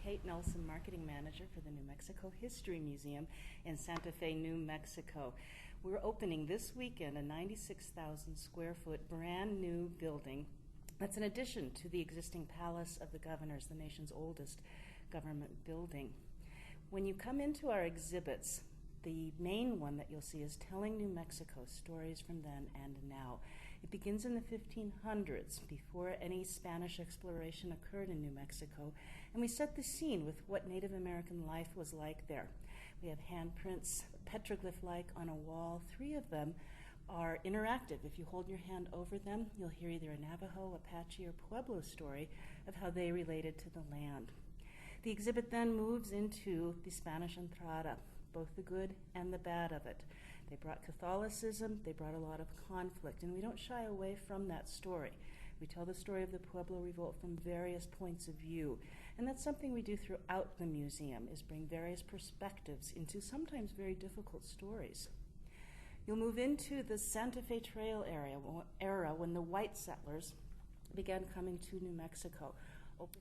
Kate Nelson, Marketing Manager for the New Mexico History Museum in Santa Fe, New Mexico. We're opening this weekend a 96,000 square foot brand new building that's an addition to the existing Palace of the Governors, the nation's oldest government building. When you come into our exhibits, the main one that you'll see is Telling New Mexico, Stories from Then and Now. It begins in the 1500s, before any Spanish exploration occurred in New Mexico, and we set the scene with what Native American life was like there. We have handprints, petroglyph-like on a wall. 3 of them are interactive. If you hold your hand over them, you'll hear either a Navajo, Apache, or Pueblo story of how they related to the land. The exhibit then moves into the Spanish Entrada, both the good and the bad of it. They brought Catholicism, they brought a lot of conflict, and we don't shy away from that story. We tell the story of the Pueblo Revolt from various points of view, and that's something we do throughout the museum, is bring various perspectives into sometimes very difficult stories. You'll move into the Santa Fe Trail era when the white settlers began coming to New Mexico.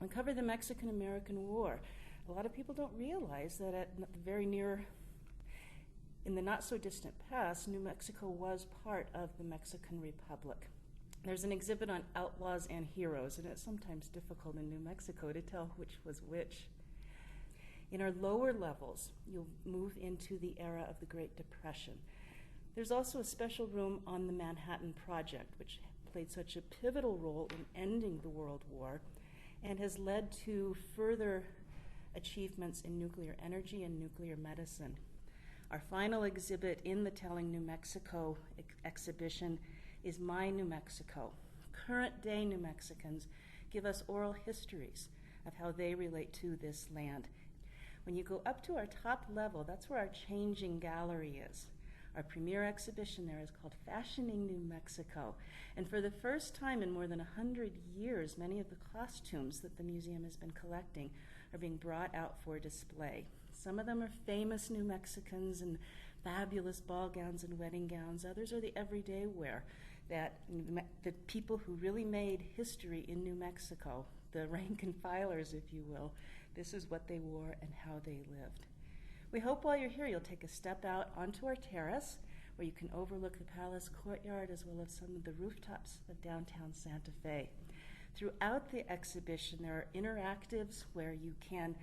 And cover the Mexican-American War. A lot of people don't realize that in the not-so-distant past, New Mexico was part of the Mexican Republic. There's an exhibit on outlaws and heroes, and it's sometimes difficult in New Mexico to tell which was which. In our lower levels, you'll move into the era of the Great Depression. There's also a special room on the Manhattan Project, which played such a pivotal role in ending the World War and has led to further achievements in nuclear energy and nuclear medicine. Our final exhibit in the Telling New Mexico exhibition is My New Mexico. Current day New Mexicans give us oral histories of how they relate to this land. When you go up to our top level, that's where our changing gallery is. Our premier exhibition there is called Fashioning New Mexico. And for the first time in more than 100 years, many of the costumes that the museum has been collecting are being brought out for display. Some of them are famous New Mexicans and fabulous ball gowns and wedding gowns. Others are the everyday wear that the people who really made history in New Mexico, the rank and filers, if you will, this is what they wore and how they lived. We hope while you're here you'll take a step out onto our terrace where you can overlook the palace courtyard as well as some of the rooftops of downtown Santa Fe. Throughout the exhibition there are interactives where you can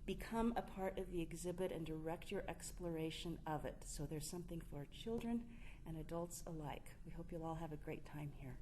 become a part of the exhibit and direct your exploration of it. So there's something for children and adults alike. We hope you'll all have a great time here.